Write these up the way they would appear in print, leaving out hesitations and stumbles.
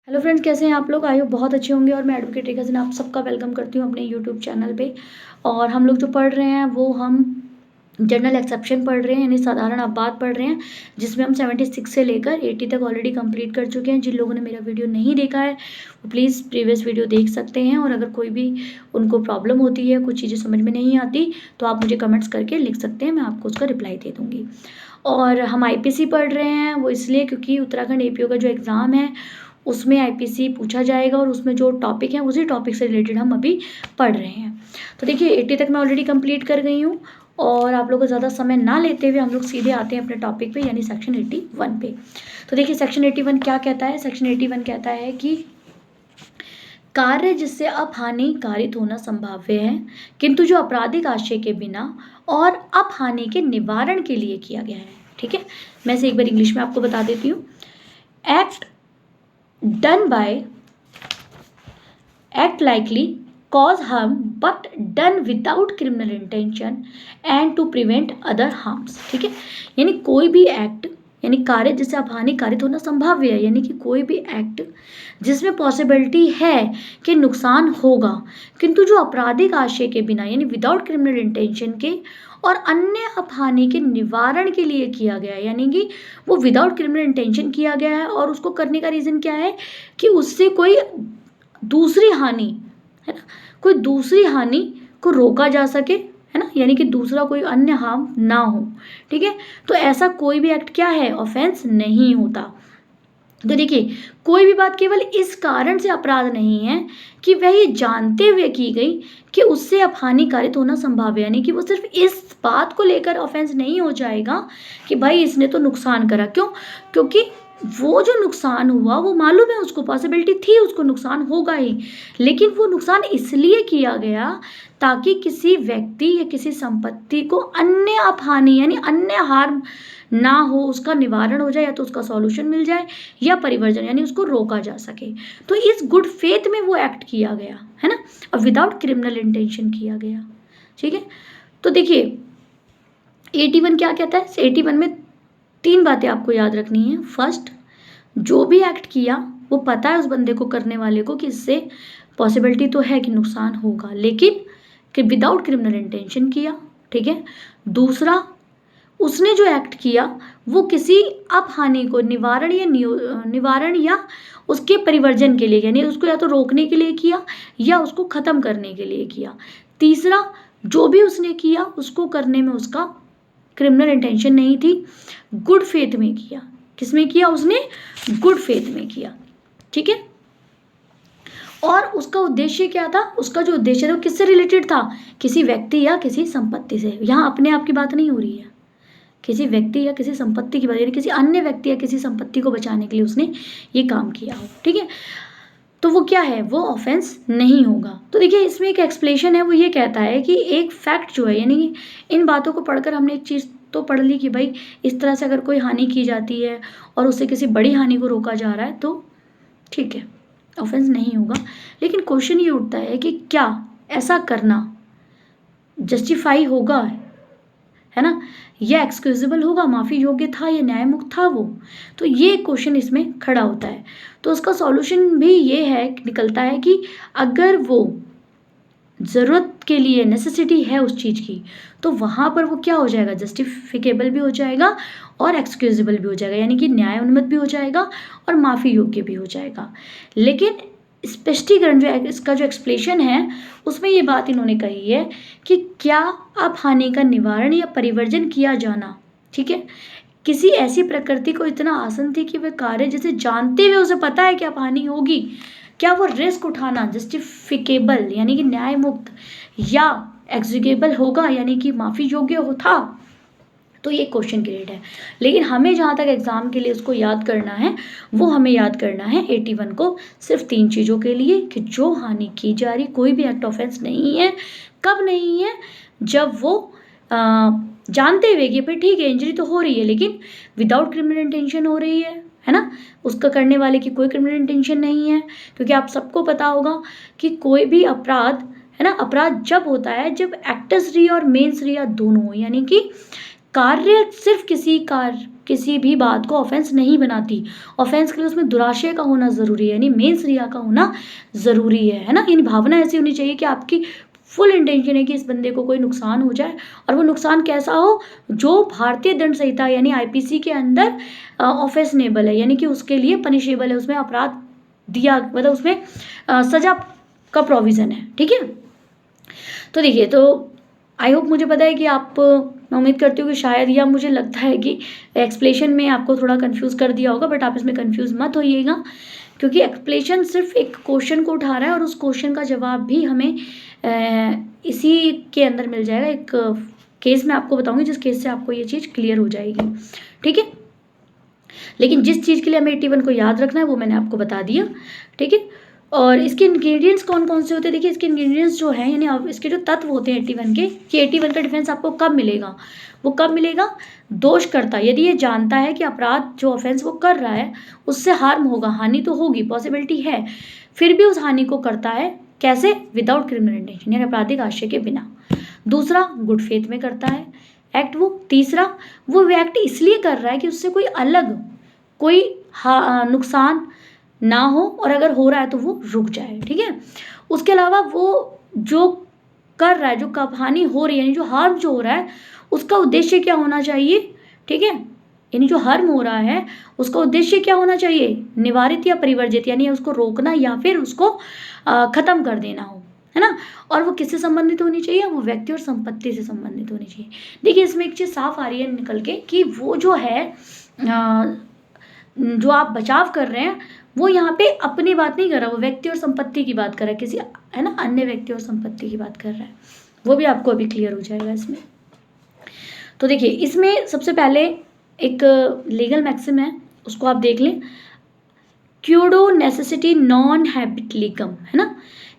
Hello friends, कैसे हैं आप लोग? आई होप बहुत अच्छे होंगे। और मैं एडवोकेट रेखा सिन्हा आप सबका वेलकम करती हूँ अपने यूट्यूब चैनल पे। और हम लोग जो पढ़ रहे हैं वो हम जनरल एक्सेप्शन पढ़ रहे हैं, यानी साधारण अपवाद पढ़ रहे हैं, जिसमें हम 76 से लेकर 80 तक ऑलरेडी कंप्लीट कर चुके हैं। जिन लोगों ने मेरा वीडियो नहीं देखा है वो प्लीज़ प्रीवियस वीडियो देख सकते हैं। और अगर कोई भी उनको प्रॉब्लम होती है, कुछ चीज़ें समझ में नहीं आती, तो आप मुझे कमेंट्स करके लिख सकते हैं, मैं आपको उसका रिप्लाई दे दूँगी। और हम आईपीसी पढ़ रहे हैं, वो इसलिए क्योंकि उत्तराखंड एपीओ का जो एग्ज़ाम है उसमें आईपीसी पूछा जाएगा और उसमें जो टॉपिक है उसी टॉपिक से रिलेटेड हम अभी पढ़ रहे हैं। तो देखिए 80 तक मैं ऑलरेडी कंप्लीट कर गई हूँ। और आप लोगों को ज़्यादा समय ना लेते हुए हम लोग सीधे आते हैं अपने टॉपिक पे, यानी सेक्शन 81 पे। तो देखिए सेक्शन 81 क्या कहता है। सेक्शन 81 कहता है कि कार्य जिससे अपहानि कारित होना संभाव्य है, किंतु जो आपराधिक आशय के बिना और अपहानि के निवारण के लिए किया गया है। ठीक है, मैं से एक बार इंग्लिश में आपको बता देती हूँ। Act act likely cause harm but done without criminal intention and to prevent other harms। ठीक है, यानी कोई भी एक्ट, यानी कार्य जिससे अपहानि कारित होना संभाव्य है, यानी कि कोई भी एक्ट जिसमें पॉसिबिलिटी है कि नुकसान होगा, किंतु जो आपराधिक आशय के बिना, यानी विदाउट क्रिमिनल इंटेंशन के और अन्य अपहानि के निवारण के लिए किया गया है, यानी कि वो विदाउट क्रिमिनल इंटेंशन किया गया है। और उसको करने का रीज़न क्या है कि उससे कोई दूसरी हानि, है ना, कोई दूसरी हानि को रोका जा सके, है ना, यानी कि दूसरा कोई अन्य हार्म ना हो। ठीक है, तो ऐसा कोई भी एक्ट क्या है, ऑफेंस नहीं होता। तो देखिए कोई भी बात केवल इस कारण से अपराध नहीं है कि वह ये जानते हुए की गई कि उससे अपहानि कारित होना संभाव्य है, यानी कि वो सिर्फ इस बात को लेकर ऑफेंस नहीं हो जाएगा कि भाई इसने तो नुकसान करा। क्यों? क्योंकि वो जो नुकसान हुआ वो मालूम है उसको, पॉसिबिलिटी थी उसको नुकसान होगा ही, लेकिन वो नुकसान इसलिए किया गया ताकि किसी व्यक्ति या किसी संपत्ति को अन्य अपहानि यानी अन्य हार्म ना हो, उसका निवारण हो जाए, या तो उसका सॉल्यूशन मिल जाए या परिवर्जन यानी उसको रोका जा सके। तो इस गुड फेथ में वो एक्ट किया गया है ना, और विदाउट क्रिमिनल इंटेंशन किया गया। ठीक है, तो देखिए 81 क्या कहता है। 81 में 3 बातें आपको याद रखनी है। फर्स्ट, जो भी एक्ट किया वो पता है उस बंदे को, करने वाले को, कि इससे पॉसिबिलिटी तो है कि नुकसान होगा, लेकिन कि विदाउट क्रिमिनल इंटेंशन किया। ठीक है, दूसरा, उसने जो एक्ट किया वो किसी अपहानि को निवारण या उसके परिवर्जन के लिए, यानी उसको या तो रोकने के लिए किया या उसको खत्म करने के लिए किया। तीसरा, जो भी उसने किया उसको करने में उसका क्रिमिनल इंटेंशन नहीं थी, गुड फेथ में किया। किसमें किया? उसने गुड फेथ में किया। ठीक है, और उसका उद्देश्य क्या था? उसका जो उद्देश्य था वो किससे रिलेटेड था? किसी व्यक्ति या किसी संपत्ति से। यहाँ अपने आप की बात नहीं हो रही है, किसी व्यक्ति या किसी संपत्ति की बात, यानी किसी अन्य व्यक्ति या किसी संपत्ति को बचाने के लिए उसने ये काम किया हो। ठीक है, तो वो क्या है, वो ऑफेंस नहीं होगा। तो देखिए इसमें एक एक्सप्लेनेशन है, वो ये कहता है कि एक फैक्ट जो है, यानी इन बातों को पढ़कर हमने एक चीज़ तो पढ़ ली कि भाई इस तरह से अगर कोई हानि की जाती है और उससे किसी बड़ी हानि को रोका जा रहा है तो ठीक है, ऑफेंस नहीं होगा। लेकिन क्वेश्चन ये उठता है कि क्या ऐसा करना जस्टिफाई होगा, है ना, यह एक्सक्यूजेबल होगा, माफ़ी योग्य था या न्यायमुक्त था वो? तो ये क्वेश्चन इसमें खड़ा होता है। तो उसका सॉल्यूशन भी ये है, निकलता है कि अगर वो ज़रूरत के लिए नेसेसिटी है उस चीज़ की, तो वहाँ पर वो क्या हो जाएगा, जस्टिफिकेबल भी हो जाएगा और एक्सक्यूजेबल भी हो जाएगा, यानी कि न्याय उन्मत्त भी हो जाएगा और माफ़ी योग्य भी हो जाएगा। लेकिन स्पष्टीकरण जो है, इसका जो एक्सप्लेनेशन है उसमें ये बात इन्होंने कही है कि क्या अपहानि का निवारण या परिवर्जन किया जाना, ठीक है, किसी ऐसी प्रकृति को इतना आसान थी कि वह कार्य जिसे जानते हुए उसे पता है कि अपहानि होगी, क्या वो रिस्क उठाना जस्टिफिकेबल यानी कि न्याय मुक्त या एग्जीक्यूबल होगा, यानी कि माफ़ी योग्य हो था? तो ये क्वेश्चन ग्रेड है। लेकिन हमें जहाँ तक एग्जाम के लिए उसको याद करना है, वो हमें याद करना है 81 को सिर्फ 3 चीज़ों के लिए, कि जो हानि की जा रही कोई भी एक्ट ऑफेंस नहीं है। कब नहीं है? जब वो जानते हुए कि भाई ठीक है इंजरी तो हो रही है लेकिन विदाउट क्रिमिनल इंटेंशन हो रही है ना, उसका करने वाले की कोई क्रिमिनल इंटेंशन नहीं है। क्योंकि आप सबको पता होगा कि कोई भी अपराध, है ना, अपराध जब होता है जब एक्टस री और मेन्स री दोनों हो, यानी कि कार्य सिर्फ किसी किसी भी बात को ऑफेंस नहीं बनाती। ऑफेंस के लिए उसमें दुराशय का होना ज़रूरी है, यानी मेंस रिया का होना ज़रूरी है ना। यानी भावना ऐसी होनी चाहिए कि आपकी फुल इंटेंशन है कि इस बंदे को कोई नुकसान हो जाए, और वो नुकसान कैसा हो जो भारतीय दंड संहिता यानी आईपीसी के अंदर ऑफेंसनेबल है, यानी कि उसके लिए पनिशेबल है, उसमें अपराध दिया, मतलब उसमें सजा का प्रोविज़न है। ठीक है, तो देखिए, तो आई होप, मुझे पता है कि आप, मैं उम्मीद करती हूँ कि शायद, या मुझे लगता है कि एक्सप्लेशन में आपको थोड़ा कंफ्यूज कर दिया होगा, बट आप इसमें कंफ्यूज मत होइएगा, क्योंकि एक्सप्लेशन सिर्फ एक क्वेश्चन को उठा रहा है और उस क्वेश्चन का जवाब भी हमें इसी के अंदर मिल जाएगा। एक केस मैं आपको बताऊंगी जिस केस से आपको ये चीज़ क्लियर हो जाएगी। ठीक है, लेकिन जिस चीज़ के लिए हमें 81 को याद रखना है वो मैंने आपको बता दिया। ठीक है, और इसके इंग्रेडिएंट्स कौन कौन से होते हैं, देखिए इसके इंग्रेडिएंट्स जो हैं, यानी इसके जो तत्व होते हैं 81 के, कि 81 का डिफेंस आपको कब मिलेगा, वो कब मिलेगा, दोषकर्ता यदि ये जानता है कि अपराध जो ऑफेंस वो कर रहा है उससे हार्म होगा, हानि तो होगी, पॉसिबिलिटी है, फिर भी उस हानि को करता है, कैसे, विदाउट क्रिमिनल इंटेंशन, यानी आपराधिक आशय के बिना। दूसरा, गुड फेथ में करता है एक्ट वो। तीसरा, वो एक्ट इसलिए कर रहा है कि उससे कोई अलग कोई नुकसान ना हो, और अगर हो रहा है तो वो रुक जाए। ठीक है, उसके अलावा वो जो कर रहा है, जो हानि हो रही है, यानी जो हार्म जो हो रहा है, उसका उद्देश्य क्या होना चाहिए। ठीक है, यानी जो हार्म हो रहा है उसका उद्देश्य क्या होना चाहिए, निवारित या परिवर्जित, यानी उसको रोकना या फिर उसको खत्म कर देना हो, है ना। और वो किससे संबंधित होनी चाहिए, वो व्यक्ति और संपत्ति से संबंधित होनी चाहिए। देखिए, इसमें एक चीज़ साफ आ रही है निकल के कि वो जो है जो आप बचाव कर रहे हैं वो यहाँ पे अपनी बात नहीं कर रहा, वो व्यक्ति और संपत्ति की बात कर रहा है, किसी, है ना, अन्य व्यक्ति और संपत्ति की बात कर रहा है। वो भी आपको अभी क्लियर हो जाएगा इसमें। तो देखिए, इसमें सबसे पहले एक लीगल मैक्सिम है, उसको आप देख लें, क्यूडो नेसेसिटी नॉन हैबिट लीगम, है ना,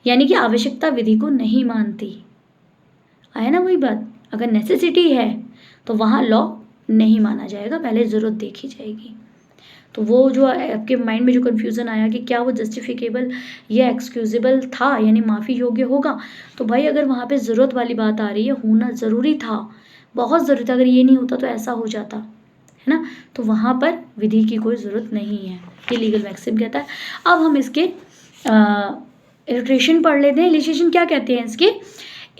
यानी कि आवश्यकता विधि को नहीं मानती। आया ना वही बात, अगर नेसेसिटी है तो वहाँ लॉ नहीं माना जाएगा, पहले ज़रूरत देखी जाएगी। तो वो जो आपके माइंड में जो कन्फ्यूज़न आया कि क्या वो जस्टिफिकेबल या एक्सक्यूजेबल था, यानी माफ़ी योग्य होगा, तो भाई अगर वहाँ पे ज़रूरत वाली बात आ रही है, होना ज़रूरी था, बहुत ज़रूरी था, अगर ये नहीं होता तो ऐसा हो जाता, है ना, तो वहाँ पर विधि की कोई ज़रूरत नहीं है, ये लीगल मैक्सिम कहता है। अब हम इसके इलस्ट्रेशन पढ़ लेते हैं। इलस्ट्रेशन क्या कहते हैं इसके,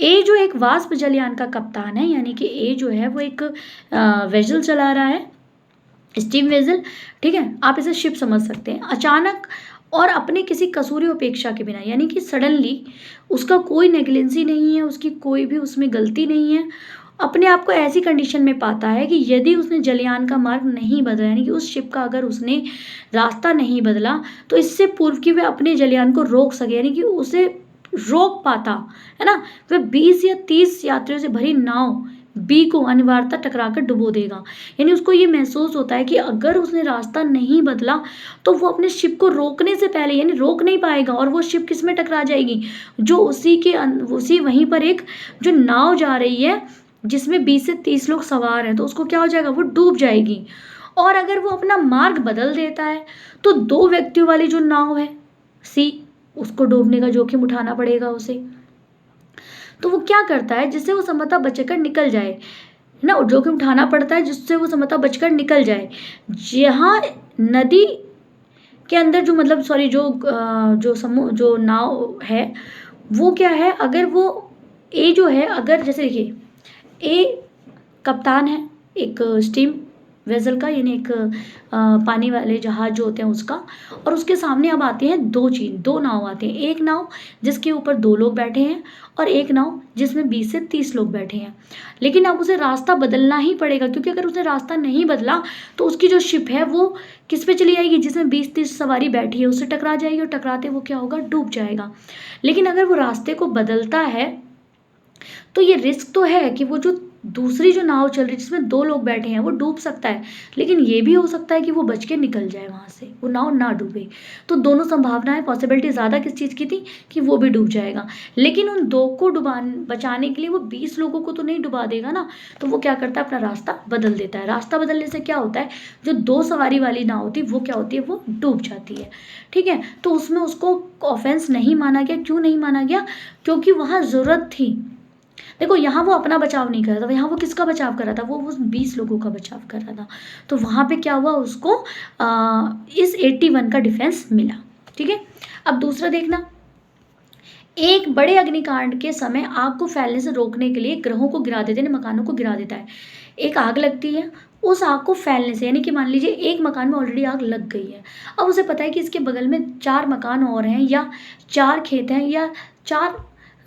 ए जो एक वाष्प जलयान का कप्तान है, यानी कि ए जो है वो एक वेसल चला रहा है, स्टीम वेसल। ठीक है, आप इसे शिप समझ सकते हैं। अचानक और अपने किसी कसूरी उपेक्षा के बिना, यानी कि सडनली, उसका कोई नेग्लिजेंसी नहीं है, उसकी कोई भी उसमें गलती नहीं है, अपने आप को ऐसी कंडीशन में पाता है कि यदि उसने जलयान का मार्ग नहीं बदला, यानी कि उस शिप का अगर उसने रास्ता नहीं बदला तो इससे पूर्व कि वह अपने जलयान को रोक सके, यानी कि उसे रोक पाता, है ना, वह 20 या 30 यात्रियों से भरी नाव बी को अनिवार्यता टकराकर डुबो देगा। यानी उसको ये महसूस होता है कि अगर उसने रास्ता नहीं बदला तो वो अपने शिप को रोकने से पहले, यानी रोक नहीं पाएगा, और वो शिप किस में टकरा जाएगी, जो उसी वहीं पर एक जो नाव जा रही है जिसमें 20 से 30 लोग सवार हैं, तो उसको क्या हो जाएगा, वो डूब जाएगी। और अगर वो अपना मार्ग बदल देता है तो 2 व्यक्तियों वाली जो नाव है सी, उसको डूबने का जोखिम उठाना पड़ेगा उसे। तो वो क्या करता है, जिससे वो संभवतः बचकर निकल जाए, है ना, जोखिम उठाना पड़ता है जिससे वो संभवतः बचकर निकल जाए। जहाँ नदी के अंदर जो, मतलब सॉरी, जो नाव है वो क्या है, अगर वो ए जो है, अगर जैसे देखिए, ए कप्तान है एक स्टीम वेसल का, यानी एक पानी वाले जहाज जो होते हैं उसका, और उसके सामने अब आते हैं 2 नाव आते हैं। एक नाव जिसके ऊपर 2 लोग बैठे हैं और एक नाव जिसमें 20 से 30 लोग बैठे हैं। लेकिन अब उसे रास्ता बदलना ही पड़ेगा, क्योंकि अगर उसने रास्ता नहीं बदला तो उसकी जो शिप है वो किस पे चली जाएगी, जिसमें 20-30 सवारी बैठी है उससे टकरा जाएगी, और टकराते वो क्या होगा, डूब जाएगा। लेकिन अगर वो रास्ते को बदलता है तो ये रिस्क तो है कि वो जो दूसरी जो नाव चल रही है जिसमें 2 लोग बैठे हैं वो डूब सकता है, लेकिन ये भी हो सकता है कि वो बच के निकल जाए वहाँ से, वो नाव ना डूबे। तो दोनों संभावनाएं, पॉसिबिलिटी ज़्यादा किस चीज़ की थी, कि वो भी डूब जाएगा। लेकिन उन 2 को बचाने के लिए वो 20 लोगों को तो नहीं डुबा देगा ना, तो वो क्या करता है, अपना रास्ता बदल देता है। रास्ता बदलने से क्या होता है, जो 2 सवारी वाली नाव होती है वो क्या होती है, वो डूब जाती है। ठीक है, तो उसमें उसको ऑफेंस नहीं माना गया। क्यों नहीं माना गया, क्योंकि वहाँ ज़रूरत थी। देखो यहाँ वो अपना बचाव नहीं कर रहा था, यहाँ वो किसका बचाव कर रहा था, वो 20 लोगों का बचाव कर रहा था। तो वहाँ पे क्या हुआ, उसको इस 81 का डिफेंस मिला। ठीक है, अब दूसरा देखना, एक बड़े अग्निकांड के समय आग को फैलने से रोकने के लिए ग्रहों को गिरा देते हैं, मकानों को गिरा देता है। एक आग लगती है, उस आग को फैलने से, यानी कि मान लीजिए एक मकान में ऑलरेडी आग लग गई है, अब उसे पता है कि इसके बगल में 4 मकान और हैं, या 4 खेत हैं, या 4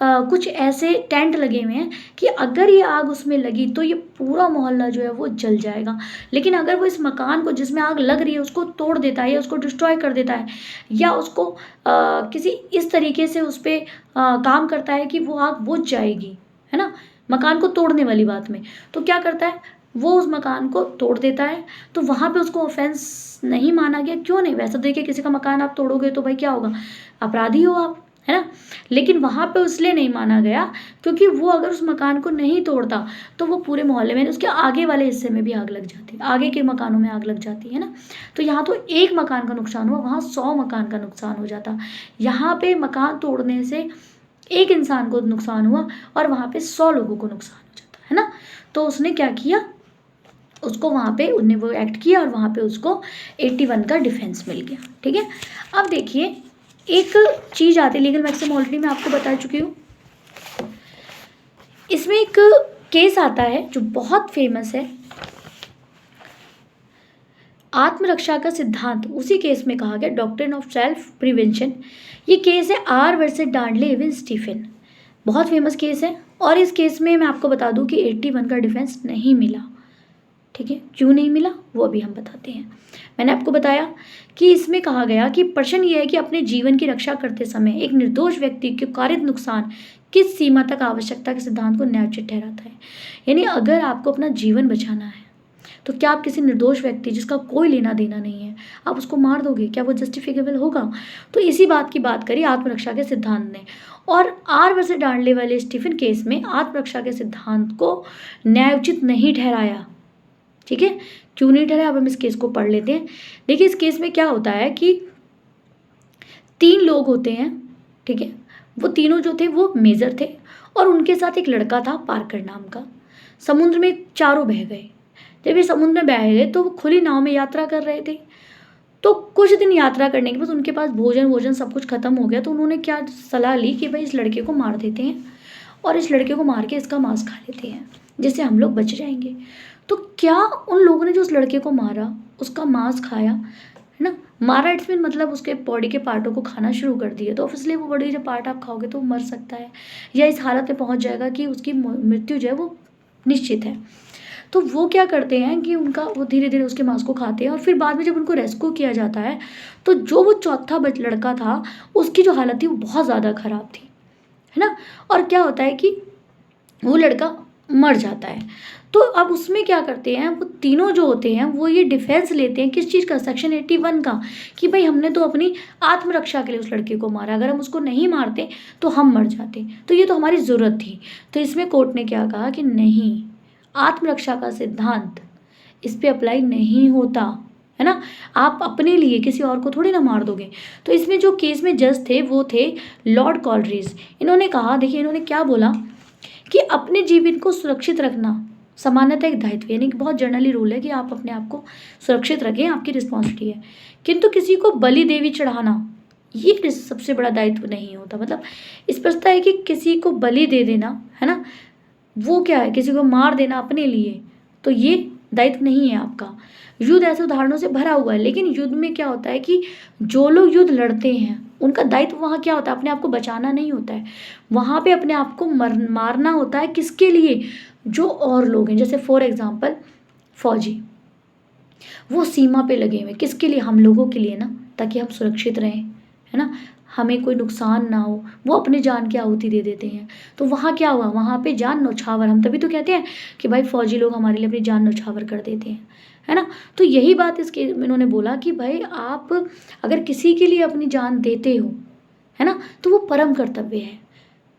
कुछ ऐसे टेंट लगे हुए हैं कि अगर ये आग उसमें लगी तो ये पूरा मोहल्ला जो है वो जल जाएगा। लेकिन अगर वो इस मकान को जिसमें आग लग रही है उसको तोड़ देता है, या उसको डिस्ट्रॉय कर देता है, या उसको किसी इस तरीके से उस पर काम करता है कि वो आग बुझ जाएगी, है ना, मकान को तोड़ने वाली बात में, तो क्या करता है, वो उस मकान को तोड़ देता है। तो वहाँ पे उसको ऑफेंस नहीं माना गया। क्यों नहीं, वैसे देखिए किसी का मकान आप तोड़ोगे तो भाई क्या होगा, अपराधी हो आप, है ना। लेकिन वहाँ पे इसलिए नहीं माना गया क्योंकि वो अगर उस मकान को नहीं तोड़ता तो वो पूरे मोहल्ले में, उसके आगे वाले हिस्से में भी आग लग जाती, आगे के मकानों में आग लग जाती है ना। तो यहाँ तो एक मकान का नुकसान हुआ, वहाँ 100 मकान का नुकसान हो जाता। यहाँ पे मकान तोड़ने से एक इंसान को नुकसान हुआ और वहाँ पे 100 लोगों को नुकसान हो जाता है ना। तो उसने क्या किया, उसको वहाँ पे उन्हें वो एक्ट किया और वहाँ पे उसको 81 का डिफेंस मिल गया। ठीक है, अब देखिए एक चीज़ आती है, लीगल मैक्सिम ऑलरेडी मैं आपको बता चुकी हूँ। इसमें एक केस आता है जो बहुत फेमस है, आत्मरक्षा का सिद्धांत। उसी केस में कहा गया डॉक्ट्रिन ऑफ सेल्फ प्रिवेंशन। ये केस है आर वर्सेस डांडले एवं स्टीफन, बहुत फेमस केस है। और इस केस में मैं आपको बता दूं कि 81 का डिफेंस नहीं मिला। ठीक है, क्यों नहीं मिला वो अभी हम बताते हैं। मैंने आपको बताया कि इसमें कहा गया कि प्रश्न ये है कि अपने जीवन की रक्षा करते समय एक निर्दोष व्यक्ति को कारित नुकसान किस सीमा तक आवश्यकता के सिद्धांत को न्यायोचित ठहराता है। यानी अगर आपको अपना जीवन बचाना है तो क्या आप किसी निर्दोष व्यक्ति जिसका कोई लेना देना नहीं है आप उसको मार दोगे, क्या वो जस्टिफिकेबल होगा। तो इसी बात की बात करी आत्मरक्षा के सिद्धांत ने। और आर वर्सेस डांडले वाले स्टीफन केस में आत्मरक्षा के सिद्धांत को न्यायोचित नहीं ठहराया। ठीक है, क्यों नहीं ठहराया, अब हम इस केस को पढ़ लेते हैं। देखिए इस केस में क्या होता है कि 3 लोग होते हैं। ठीक है, वो तीनों जो थे वो मेजर थे और उनके साथ एक लड़का था पार्कर नाम का। समुद्र में चारों बह गए। जब ये समुद्र में बह गए तो वो खुली नाव में यात्रा कर रहे थे। तो कुछ दिन यात्रा करने के बाद उनके पास भोजन सब कुछ खत्म हो गया। तो उन्होंने क्या सलाह ली कि भाई इस लड़के को मार देते हैं और इस लड़के को मार के इसका मांस खा लेते हैं जिससे हम लोग बच जाएंगे। तो क्या उन लोगों ने जो उस लड़के को मारा उसका मांस खाया, है ना, मारा इट्स मीन मतलब उसके बॉडी के पार्टों को खाना शुरू कर दिया। तो ऑब्वियसली वो बॉडी जो पार्ट आप खाओगे तो वो मर सकता है या इस हालत में पहुंच जाएगा कि उसकी मृत्यु जो है वो निश्चित है। तो वो क्या करते हैं कि उनका वो धीरे धीरे उसके मांस को खाते हैं और फिर बाद में जब उनको रेस्क्यू किया जाता है तो जो वो चौथा लड़का था उसकी जो हालत थी वो बहुत ज़्यादा ख़राब थी, है ना। और क्या होता है कि वो लड़का मर जाता है। तो अब उसमें क्या करते हैं वो तीनों जो होते हैं वो ये डिफेंस लेते हैं किस चीज़ का, सेक्शन 81 का, कि भाई हमने तो अपनी आत्मरक्षा के लिए उस लड़के को मारा, अगर हम उसको नहीं मारते तो हम मर जाते, तो ये तो हमारी ज़रूरत थी। तो इसमें कोर्ट ने क्या कहा कि नहीं, आत्मरक्षा का सिद्धांत इस पे अप्लाई नहीं होता, है ना। आप अपने लिए किसी और को थोड़ी ना मार दोगे। तो इसमें जो केस में जज थे वो थे लॉर्ड कॉलरिज। इन्होंने कहा, देखिए इन्होंने क्या बोला कि अपने जीवन को सुरक्षित रखना सामान्यतः एक दायित्व, यानी कि बहुत जनरली रूल है कि आप अपने आप को सुरक्षित रखें, आपकी रिस्पॉन्सिबिलिटी है। किंतु किसी को बलि देवी चढ़ाना ये सबसे बड़ा दायित्व नहीं होता। मतलब स्पष्टता है कि किसी को बलि दे देना, है ना, वो क्या है, किसी को मार देना अपने लिए, तो ये दायित्व नहीं है आपका। युद्ध ऐसे उदाहरणों से भरा हुआ है, लेकिन युद्ध में क्या होता है कि जो लोग युद्ध लड़ते हैं उनका दायित्व वहाँ क्या होता है, अपने आप को बचाना नहीं होता है, वहाँ पे अपने आप को मारना होता है। किसके लिए, जो और लोग हैं। जैसे फॉर एग्जाम्पल फौजी, वो सीमा पे लगे हुए, किसके लिए, हम लोगों के लिए ना, ताकि हम सुरक्षित रहें, है ना, हमें कोई नुकसान ना हो, वो अपनी जान की आहुति दे देते हैं। तो वहाँ क्या हुआ, वहाँ पे जान न्यौछावर, हम तभी तो कहते हैं कि भाई फौजी लोग हमारे लिए अपनी जान न्यौछावर कर देते हैं, है ना। तो यही बात इसके इन्होंने बोला कि भाई आप अगर किसी के लिए अपनी जान देते हो, है ना, तो वो परम कर्तव्य है।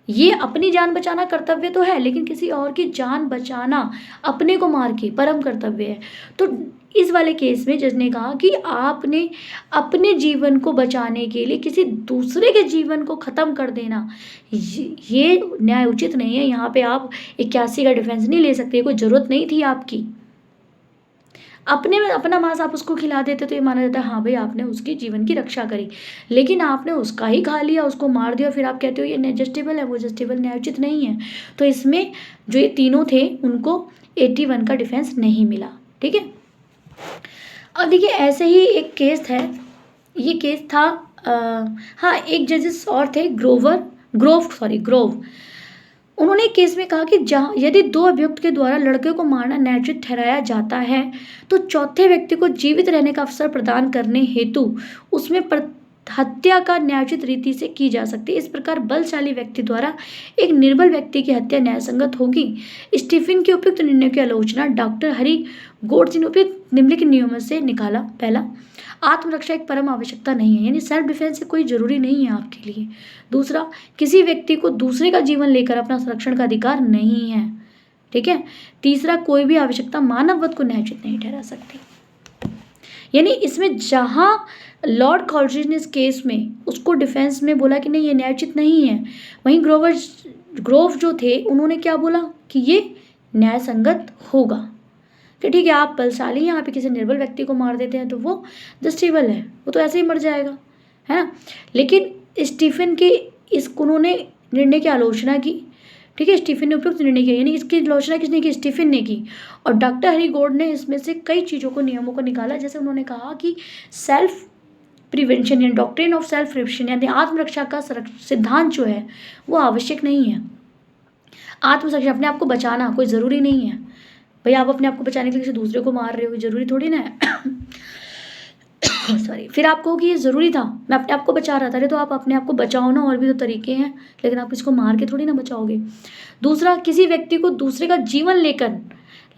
ये अपनी जान बचाना कर्तव्य तो है, लेकिन किसी और की जान बचाना अपने को मार के परम कर्तव्य है। तो इस वाले केस में जज ने कहा कि आपने अपने जीवन को बचाने के लिए किसी दूसरे के जीवन को ख़त्म कर देना, ये न्याय उचित नहीं है। यहाँ पे आप 81 का डिफेंस नहीं ले सकते, कोई ज़रूरत नहीं थी आपकी। अपने में अपना मांस आप उसको खिला देते तो ये माना जाता है हाँ भाई आपने उसकी जीवन की रक्षा करी, लेकिन आपने उसका ही खा लिया, उसको मार दिया, फिर आप कहते हो ये जस्टिबल है, वो जस्टिबल न्यायोचित नहीं है। तो इसमें जो ये तीनों थे उनको 81 का डिफेंस नहीं मिला। ठीक है, अब देखिए ऐसे ही एक केस है, ये केस था हाँ एक जजेस और थे, ग्रोव। उन्होंने केस में कहा कि जहाँ यदि दो अभियुक्त के द्वारा लड़के को मारना न्यायोचित ठहराया जाता है तो चौथे व्यक्ति को जीवित रहने का अवसर प्रदान करने हेतु उसमें हत्या का न्यायोचित रीति से की जा सकती है। इस प्रकार बलशाली व्यक्ति द्वारा एक निर्बल व्यक्ति की हत्या न्यायसंगत होगी। स्टीफन के उपयुक्त निर्णय की आलोचना डॉक्टर हरि गोड्स ने उपयुक्त निम्नलिखित नियमों से निकाला। पहला, आत्मरक्षा एक परम आवश्यकता नहीं है, यानी सेल्फ डिफेंस से कोई जरूरी नहीं है आपके लिए। दूसरा, किसी व्यक्ति को दूसरे का जीवन लेकर अपना संरक्षण का अधिकार नहीं है। ठीक है। तीसरा, कोई भी आवश्यकता मानववध को न्यायोचित नहीं ठहरा सकती। यानी इसमें जहां लॉर्ड कॉलरिज ने इस केस में उसको डिफेंस में बोला कि नहीं ये न्यायोचित नहीं है, वहीं ग्रोव जो थे उन्होंने क्या बोला कि ये न्यायसंगत होगा कि ठीक है आप बलशाली हैं, आप किसी निर्बल व्यक्ति को मार देते हैं तो वो जस्टिबल है, वो तो ऐसे ही मर जाएगा, है ना। लेकिन स्टीफन के उन्होंने निर्णय की आलोचना की। ठीक है, स्टीफन ने उपयुक्त निर्णय किया, यानी इसकी आलोचना किसने की? स्टीफन ने की। और डॉक्टर हरी गोड ने इसमें से कई चीज़ों को, नियमों को निकाला। जैसे उन्होंने कहा कि सेल्फ प्रिवेंशन यानी डॉक्ट्रिन ऑफ सेल्फ प्रिवेंशन यानी आत्मरक्षा का सिद्धांत जो है वो आवश्यक नहीं है। आत्मरक्षा अपने आप को बचाना कोई ज़रूरी नहीं है। भाई आप अपने आप को बचाने के लिए किसी दूसरे को मार रहे हो, जरूरी थोड़ी ना है। सॉरी, फिर आप कहो कि ये ज़रूरी था, मैं अपने आप को बचा रहा था। अरे तो आप अपने आप को बचाओ ना, और भी तो तरीके हैं, लेकिन आप इसको मार के थोड़ी ना बचाओगे। दूसरा, किसी व्यक्ति को दूसरे का जीवन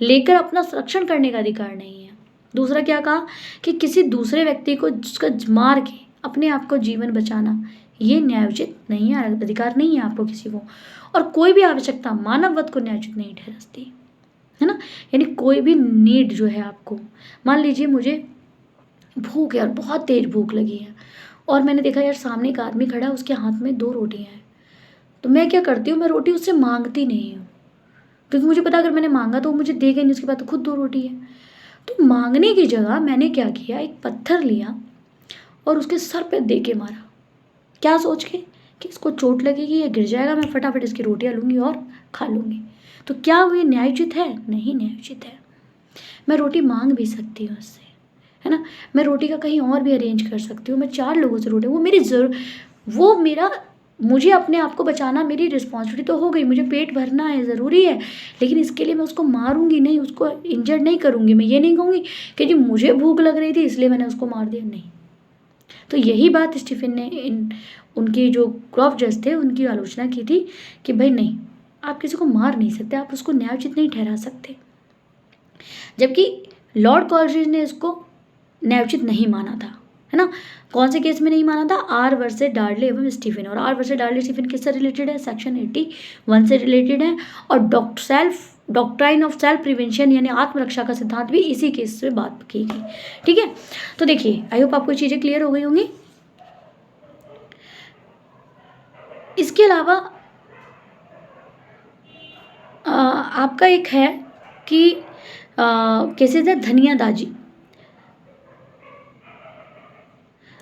लेकर अपना संरक्षण करने का अधिकार नहीं है। दूसरा क्या कहा कि किसी दूसरे व्यक्ति को उसका मार के अपने आप को जीवन बचाना ये न्यायोचित नहीं है, अधिकार नहीं है आपको किसी को। और कोई भी आवश्यकता मानववध को न्यायोचित नहीं ठहराती, है ना। यानी कोई भी नीड जो है आपको, मान लीजिए मुझे भूख है और बहुत तेज भूख लगी है और मैंने देखा यार सामने एक आदमी खड़ा है, उसके हाथ में 2 रोटियां हैं, तो मैं क्या करती हूँ, मैं रोटी उससे मांगती नहीं हूँ, क्योंकि मुझे पता अगर मैंने मांगा तो वो मुझे देगा नहीं, उसके बाद तो खुद 2 रोटी है। तो मांगने की जगह मैंने क्या किया, एक पत्थर लिया और उसके सर पे दे के मारा, क्या सोच के कि इसको चोट लगेगी या गिर जाएगा, मैं फटाफट इसकी रोटियां लूँगी और खा लूँगी। तो क्या वो ये न्यायोचित है? नहीं न्यायोचित है। मैं रोटी मांग भी सकती हूँ उससे, है ना। मैं रोटी का कहीं और भी अरेंज कर सकती हूँ, मैं 4 लोगों से रोटी, मुझे अपने आप को बचाना मेरी रिस्पॉन्सिबिलिटी तो हो गई, मुझे पेट भरना है, ज़रूरी है, लेकिन इसके लिए मैं उसको मारूंगी नहीं, उसको इंजर्ड नहीं करूँगी। मैं ये नहीं कहूँगी कि जी मुझे भूख लग रही थी इसलिए मैंने उसको मार दिया, नहीं। तो यही बात स्टीफन ने उनके जो ग्रोव जज थे उनकी आलोचना की थी कि भाई नहीं, आप किसी को मार नहीं सकते, आप उसको न्यायोचित नहीं ठहरा सकते। जबकि लॉर्ड कॉलरिज ने इसको न्यायोचित नहीं माना था, है ना। कौन से केस में नहीं माना था? आर वर्सेस डार्ले एवं स्टीफन। और आर वर्सेस डार्ले स्टीफन किससे रिलेटेड है? सेक्शन 81 से रिलेटेड है। और डॉक्ट्राइन ऑफ सेल्फ प्रिवेंशन यानी आत्मरक्षा का सिद्धांत भी इसी केस से बात की गई। ठीक है, तो देखिए आई होप आपको चीज़ें क्लियर हो गई होंगी। इसके अलावा आपका एक है कि केसेस है धनिया दाजी।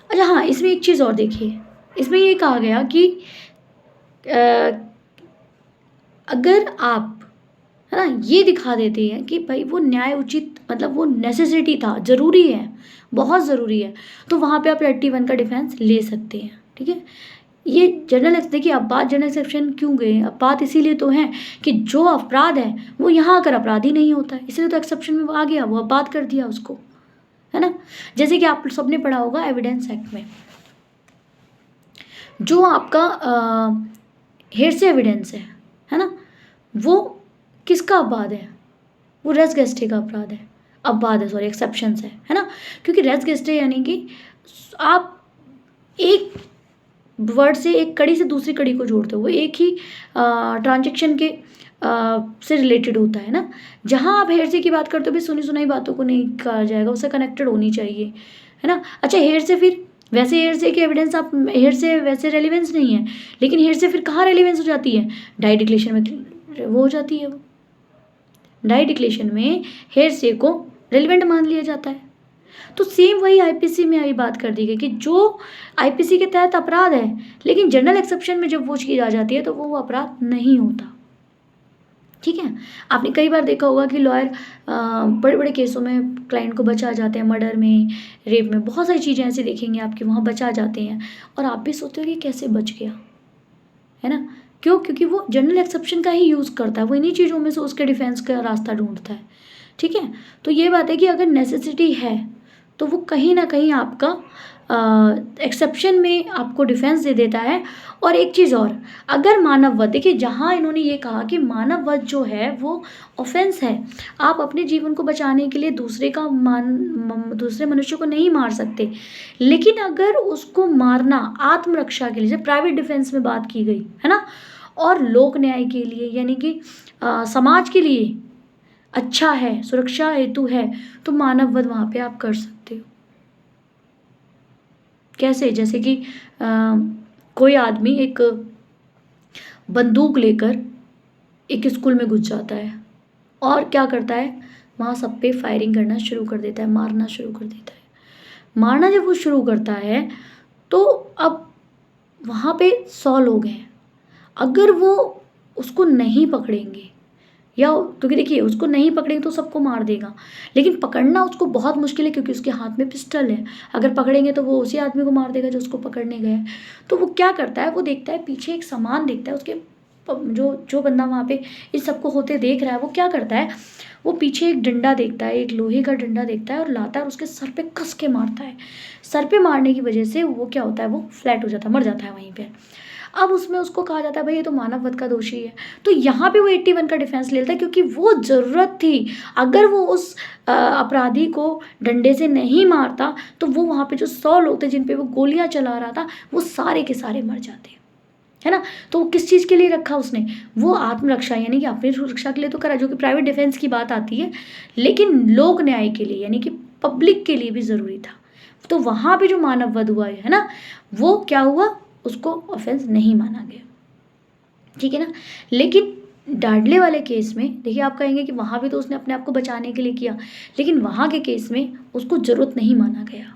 अच्छा हाँ, इसमें एक चीज़ और देखिए, इसमें ये कहा गया कि अगर आप, है ना, ये दिखा देते हैं कि भाई वो न्याय उचित, मतलब वो नेसेसिटी था, ज़रूरी है, बहुत ज़रूरी है, तो वहाँ पे आप 81 का डिफेंस ले सकते हैं। ठीक है, ये जनरल देखिए, अब बात जनरल एक्सेप्शन क्यों गए, अब बात इसीलिए तो है कि जो अपराध है वो यहाँ आकर अपराधी नहीं होता है, इसलिए तो एक्सेप्शन में आ गया, वो अब बात कर दिया उसको, है ना। जैसे कि आप सबने पढ़ा होगा एविडेंस एक्ट में जो आपका हेरसे एविडेंस है ना, वो किसका अपवाद है? वो रेस गेस्टे का अपराध है, अपवाद है, सॉरी एक्सेप्शंस है ना। क्योंकि रेस गेस्टे यानी कि आप एक वर्ड से एक कड़ी से दूसरी कड़ी को जोड़ते हो, वो एक ही ट्रांजेक्शन के से रिलेटेड होता है ना। जहाँ आप हेरसे की बात करते हो भी सुनी सुनाई बातों को नहीं कहा जाएगा, उससे कनेक्टेड होनी चाहिए, है ना। अच्छा, हेरसे फिर वैसे हेरसे की एविडेंस आप हेरसे वैसे रेलिवेंस नहीं है, लेकिन हेरसे फिर कहाँ रेलिवेंस हो जाती है, डाई डिक्लेरेशन में वो हो जाती है। वो डाई डिक्लेरेशन में हेरसे को रेलिवेंट मान लिया जाता है। तो सेम वही आईपीसी में अभी बात कर दी गई कि जो आईपीसी के तहत अपराध है, लेकिन जनरल एक्सेप्शन में जब वो चीज आ जाती है तो वो अपराध नहीं होता। ठीक है, आपने कई बार देखा होगा कि लॉयर बड़े बड़े केसों में क्लाइंट को बचा जाते हैं, मर्डर में, रेप में, बहुत सारी चीज़ें ऐसी देखेंगे आपके वहाँ बचा जाते हैं, और आप भी सोचते हो कि कैसे बच गया, है ना। क्यों? क्योंकि वो जनरल एक्सेप्शन का ही यूज़ करता है, वो इन्हीं चीज़ों में से उसके डिफेंस का रास्ता ढूंढता है। ठीक है, तो ये बात है कि अगर नेसेसिटी है तो वो कहीं ना कहीं आपका एक्सेप्शन में आपको डिफेंस दे देता है। और एक चीज़ और, अगर मानव वध, देखिए जहाँ इन्होंने ये कहा कि मानव वध जो है वो ऑफेंस है, आप अपने जीवन को बचाने के लिए दूसरे मनुष्य को नहीं मार सकते, लेकिन अगर उसको मारना आत्मरक्षा के लिए, जब प्राइवेट डिफेंस में बात की गई है ना, और लोक न्याय के लिए, यानी कि समाज के लिए अच्छा है, सुरक्षा हेतु है, तो मानव वध वहाँ पे आप कर सकते हो। कैसे? जैसे कि कोई आदमी एक बंदूक लेकर एक स्कूल में घुस जाता है और क्या करता है, वहाँ सब पे फायरिंग करना शुरू कर देता है, मारना शुरू कर देता है। मारना जब वो शुरू करता है तो अब वहाँ पे 100 लोग हैं, अगर वो उसको नहीं पकड़ेंगे, या क्योंकि देखिए उसको नहीं पकड़ेंगे तो सबको मार देगा, लेकिन पकड़ना उसको बहुत मुश्किल है क्योंकि उसके हाथ में पिस्टल है। अगर पकड़ेंगे तो वो उसी आदमी को मार देगा जो उसको पकड़ने गया है। तो वो क्या करता है, वो देखता है पीछे एक सामान देखता है, उसके जो जो बंदा वहाँ पे इस सबको होते देख रहा है, वो क्या करता है, वो पीछे एक डंडा देखता है, एक लोहे का डंडा देखता है और लाता है और उसके सर पे कस के मारता है। सर पे मारने की वजह से वो क्या होता है, वो फ्लैट हो जाता है, मर जाता है वहीं पे। अब उसमें उसको कहा जाता है भाई ये तो मानव वध का दोषी है, तो यहाँ पे वो 81 का डिफेंस ले लेता है क्योंकि वो जरूरत थी। अगर वो उस अपराधी को डंडे से नहीं मारता तो वो वहाँ पे जो 100 लोग थे जिन पे वो गोलियां चला रहा था, वो सारे के सारे मर जाते, है ना। तो वो किस चीज़ के लिए रखा उसने, वो आत्मरक्षा यानी कि अपनी सुरक्षा के लिए तो करा, जो कि प्राइवेट डिफेंस की बात आती है, लेकिन लोक न्याय के लिए यानी कि पब्लिक के लिए भी ज़रूरी था। तो वहाँ पे जो मानव वध हुआ है ना, वो क्या हुआ, उसको ऑफेंस नहीं माना गया। ठीक है ना। लेकिन डाडले वाले केस में देखिए, आप कहेंगे कि वहाँ भी तो उसने अपने आप को बचाने के लिए किया, लेकिन वहाँ के केस में उसको ज़रूरत नहीं माना गया।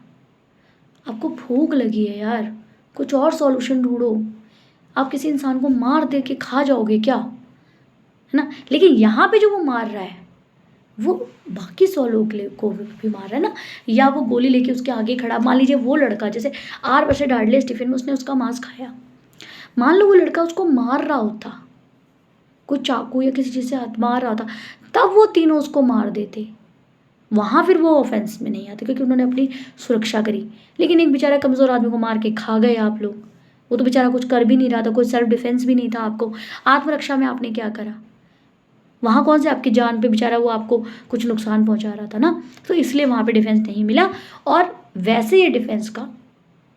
आपको भूख लगी है यार, कुछ और सॉल्यूशन ढूंढो, आप किसी इंसान को मार दे के खा जाओगे क्या, है ना। लेकिन यहाँ पे जो वो मार रहा है वो बाकी 100 लोग को भी मार रहा है ना, या वो गोली लेके उसके आगे खड़ा, मान लीजिए वो लड़का, जैसे 8 वर्ष डाडले स्टीफन में उसने उसका मांस खाया, मान लो वो लड़का उसको मार रहा होता, कोई चाकू या किसी चीज़ से हाथ मार रहा था, तब वो तीनों उसको मार देते, वहाँ फिर वो ऑफेंस में नहीं आते क्योंकि उन्होंने अपनी सुरक्षा करी। लेकिन एक बेचारा कमज़ोर आदमी को मार के खा गए आप लोग, वो तो बेचारा कुछ कर भी नहीं रहा था, कोई सेल्फ डिफेंस भी नहीं था, आपको आत्मरक्षा में आपने क्या करा, वहाँ कौन से आपकी जान पे बेचारा वो आपको कुछ नुकसान पहुँचा रहा था ना, तो इसलिए वहाँ पे डिफेंस नहीं मिला, और वैसे ये डिफेंस का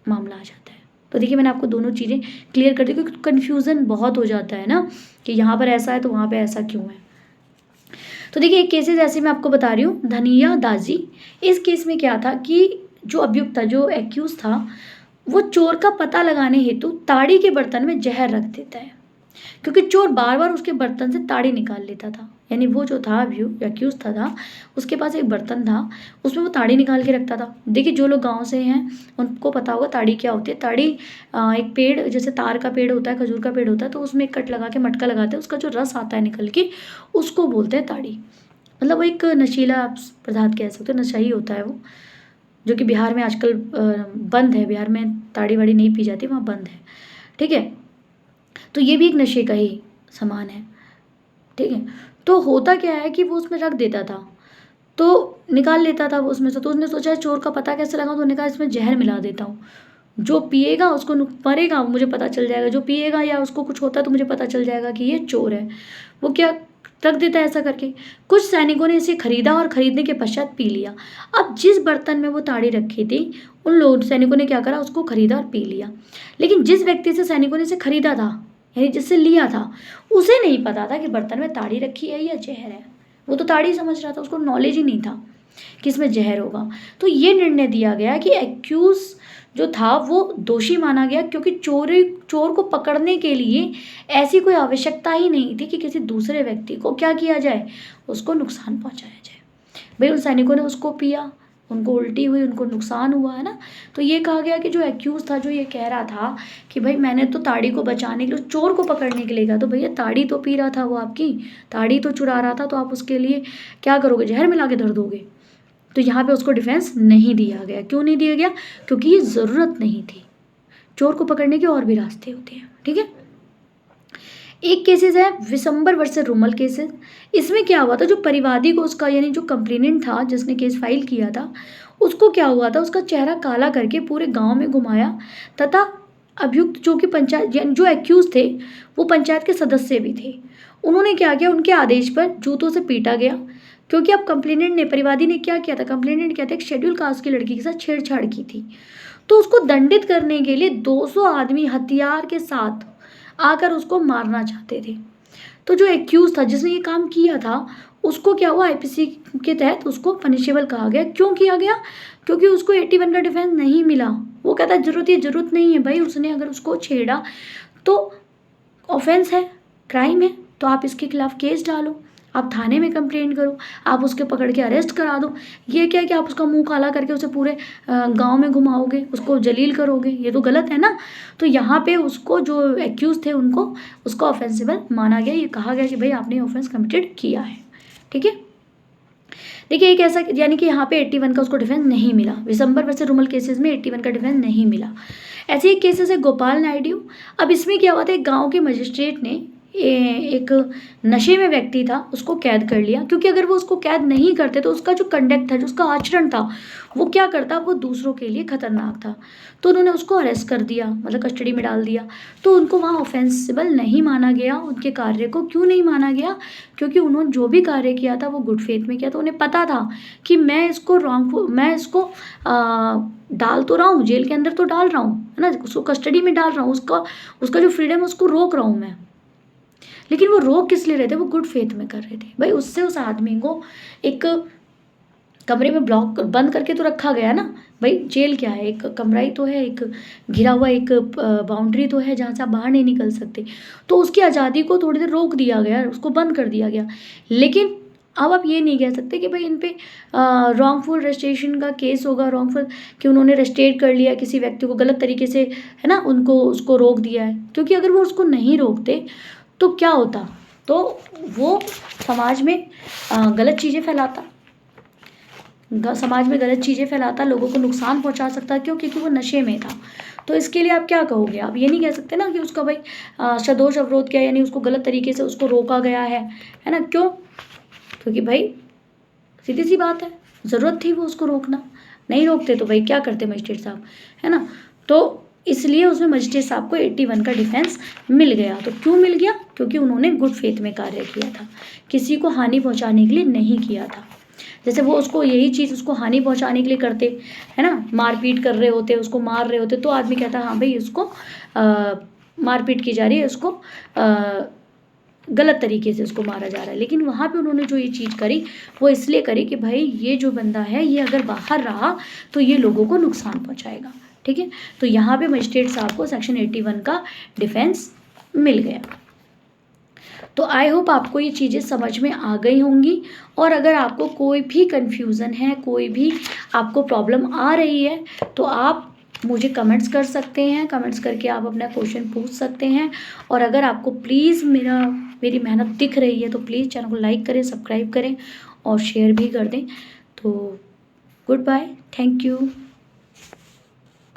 मामला आ जाता है। तो देखिए मैंने आपको दोनों चीज़ें क्लियर कर दी क्योंकि कन्फ्यूज़न बहुत हो जाता है ना कि यहाँ पर ऐसा है तो वहाँ पर ऐसा क्यों है। तो देखिए एक केसेस ऐसे मैं आपको बता रही हूँ, धनिया दाजी। इस केस में क्या था कि जो अभियुक्त था, जो एक्यूज था, वो चोर का पता लगाने हेतु ताड़ी के बर्तन में जहर रख देता है, क्योंकि चोर बार बार उसके बर्तन से ताड़ी निकाल लेता था। यानी वो जो था एक्यूज था उसके पास एक बर्तन था, उसमें वो ताड़ी निकाल के रखता था। देखिए जो लोग गांव से हैं उनको पता होगा ताड़ी क्या होती है। ताड़ी एक पेड़, जैसे तार का पेड़ होता है, खजूर का पेड़ होता है, तो उसमें एक कट लगा के मटका लगाते हैं, उसका जो रस आता है निकल के, उसको बोलते हैं ताड़ी। मतलब वो एक नशीला पदार्थ कह सकते हो, नशा ही होता है वो, जो कि बिहार में आजकल बंद है, बिहार में ताड़ी वाड़ी नहीं पी जाती, वहाँ बंद है। ठीक है, तो ये भी एक नशे का ही सामान है। ठीक है, तो होता क्या है कि वो उसमें रख देता था तो निकाल लेता था वो उसमें से, तो उसने सोचा चोर का पता कैसे लगाऊं, तो उन्होंने कहा इसमें जहर मिला देता हूँ, जो पिएगा उसको मरेगा, मुझे पता चल जाएगा, जो पिएगा या उसको कुछ होता है तो मुझे पता चल जाएगा कि ये चोर है। वो क्या रख देता है ऐसा करके। कुछ सैनिकों ने इसे खरीदा और खरीदने के पश्चात पी लिया। अब जिस बर्तन में वो ताड़ी रखी थी उन लोगों सैनिकों ने क्या करा, उसको खरीदा और पी लिया। लेकिन जिस व्यक्ति से सैनिकों ने इसे खरीदा था, यानी जिससे लिया था, उसे नहीं पता था कि बर्तन में ताड़ी रखी है या जहर है। वो तो ताड़ी समझ रहा था, उसको नॉलेज ही नहीं था कि इसमें जहर होगा। तो ये निर्णय दिया गया कि एक्यूज जो था वो दोषी माना गया, क्योंकि चोर को पकड़ने के लिए ऐसी कोई आवश्यकता ही नहीं थी कि किसी दूसरे व्यक्ति को क्या किया जाए, उसको नुकसान पहुंचाया जाए। भाई उन सैनिकों ने उसको पिया, उनको उल्टी हुई, उनको नुकसान हुआ, है ना। तो ये कहा गया कि जो एक्यूज था, जो ये कह रहा था कि भाई मैंने तो ताड़ी को बचाने के लिए, चोर को पकड़ने के लिए गया, तो भैया ताड़ी तो पी रहा था वो, आपकी ताड़ी तो चुरा रहा था, तो आप उसके लिए क्या करोगे, जहर मिला के धर दोगे। तो यहाँ पे उसको डिफेंस नहीं दिया गया। क्यों नहीं दिया गया? क्योंकि ये ज़रूरत नहीं थी। चोर को पकड़ने के और भी रास्ते होते हैं, ठीक है। एक केसेस है विशंबर वर्सेस रूमल केसेस। इसमें क्या हुआ था, जो परिवादी को उसका यानी जो कंप्लेनेंट था जिसने केस फाइल किया था, उसको क्या हुआ था, उसका चेहरा काला करके पूरे गांव में घुमाया तथा अभियुक्त जो कि पंचायत यानी जो एक्यूज थे वो पंचायत के सदस्य भी थे, उन्होंने क्या किया, उनके आदेश पर जूतों से पीटा गया। क्योंकि अब कंप्लेनेंट ने, परिवादी ने क्या किया था, कंप्लेनेंट क्या था, एक शेड्यूल कास्ट की लड़की के साथ छेड़छाड़ की थी। तो उसको दंडित करने के लिए 200 आदमी हथियार के साथ आकर उसको मारना चाहते थे। तो जो एक्यूज था जिसने ये काम किया था, उसको क्या हुआ, आईपीसी के तहत उसको पनिशेबल कहा गया। क्यों किया गया? क्योंकि उसको 81 का डिफेंस नहीं मिला। वो कहता है जरूरत नहीं है भाई, उसने अगर उसको छेड़ा तो ऑफेंस है, क्राइम है, तो आप इसके खिलाफ केस डालो, आप थाने में कंप्लेंट करो, आप उसके पकड़ के अरेस्ट करा दो। ये क्या है कि आप उसका मुंह काला करके उसे पूरे गांव में घुमाओगे, उसको जलील करोगे, ये तो गलत है ना। तो यहाँ पे उसको जो एक्यूज थे उनको उसको ऑफेंसिबल माना गया। ये कहा गया कि भाई आपने ऑफेंस कमिटेड किया है, ठीक है। देखिए एक ऐसा यानी कि यहाँ पे 81 का उसको डिफेंस नहीं मिला। विशंबर वर्सेस रूमल केसेस में 81 का डिफेंस नहीं मिला। ऐसे एक केसेस है गोपाल नायडू। अब इसमें क्या हुआ था, एक गांव के मजिस्ट्रेट ने एक नशे में व्यक्ति था उसको कैद कर लिया। क्योंकि अगर वो उसको कैद नहीं करते तो उसका जो कंडक्ट था, जो उसका आचरण था, वो क्या करता, वो दूसरों के लिए खतरनाक था। तो उन्होंने उसको अरेस्ट कर दिया, मतलब कस्टडी में डाल दिया। तो उनको वहाँ ऑफेंसिबल नहीं माना गया, उनके कार्य को। क्यों नहीं माना गया? क्योंकि उन्होंने जो भी कार्य किया था वो गुड फेथ में किया था। उन्हें पता था कि मैं इसको मैं इसको डाल तो रहा हूँ, जेल के अंदर तो डाल रहा हूँ, है ना, उसको कस्टडी में डाल रहा हूँ, उसका जो फ्रीडम है उसको रोक रहा हूँ मैं। लेकिन वो रोक किस लिए रहे थे? वो गुड फेथ में कर रहे थे। भाई उससे उस आदमी को एक कमरे में ब्लॉक बंद करके तो रखा गया ना। भाई जेल क्या है, एक कमरा ही तो है, एक घिरा हुआ एक बाउंड्री तो है जहाँ से आप बाहर नहीं निकल सकते। तो उसकी आज़ादी को थोड़ी देर रोक दिया गया, उसको बंद कर दिया गया। लेकिन अब आप ये नहीं कह सकते कि भाई इन पे रॉन्गफुल रजिस्ट्रेशन का केस होगा, रॉन्गफुल कि उन्होंने रजिस्ट्रेट कर लिया किसी व्यक्ति को गलत तरीके से, है ना, उनको उसको रोक दिया है। क्योंकि अगर वो उसको नहीं रोकते तो क्या होता, तो वो समाज में गलत चीज़ें फैलाता, लोगों को नुकसान पहुंचा सकता। क्यों? क्योंकि वो नशे में था। तो इसके लिए आप क्या कहोगे? आप ये नहीं कह सकते ना कि उसका भाई सदोष अवरोध किया, यानी उसको गलत तरीके से उसको रोका गया है ना। क्यों? क्योंकि भाई सीधी सी बात है, ज़रूरत थी वो उसको रोकना। नहीं रोकते तो भाई क्या करते मजिस्ट्रेट साहब, है ना। तो इसलिए उसमें मजिस्ट्रेट साहब को 81 का डिफेंस मिल गया। तो क्यों मिल गया? क्योंकि उन्होंने गुड फेथ में कार्य किया था, किसी को हानि पहुंचाने के लिए नहीं किया था। जैसे वो उसको यही चीज़ उसको हानि पहुंचाने के लिए करते, है ना, मारपीट कर रहे होते, उसको मार रहे होते, तो आदमी कहता हाँ भाई इसको मारपीट की जा रही है, उसको गलत तरीके से उसको मारा जा रहा है। लेकिन वहाँ पे उन्होंने जो ये चीज़ करी वो इसलिए करी कि भाई ये जो बंदा है ये अगर बाहर रहा तो ये लोगों को नुकसान पहुँचाएगा, ठीक है। तो यहाँ पे मजिस्ट्रेट साहब को सेक्शन 81 का डिफेंस मिल गया। तो आई होप आपको ये चीज़ें समझ में आ गई होंगी। और अगर आपको कोई भी कन्फ्यूज़न है, कोई भी आपको प्रॉब्लम आ रही है, तो आप मुझे कमेंट्स कर सकते हैं। कमेंट्स करके आप अपना क्वेश्चन पूछ सकते हैं। और अगर आपको प्लीज़ मेरी मेहनत दिख रही है तो प्लीज़ चैनल को लाइक करें, सब्सक्राइब करें और शेयर भी कर दें। तो गुड बाय, थैंक यू।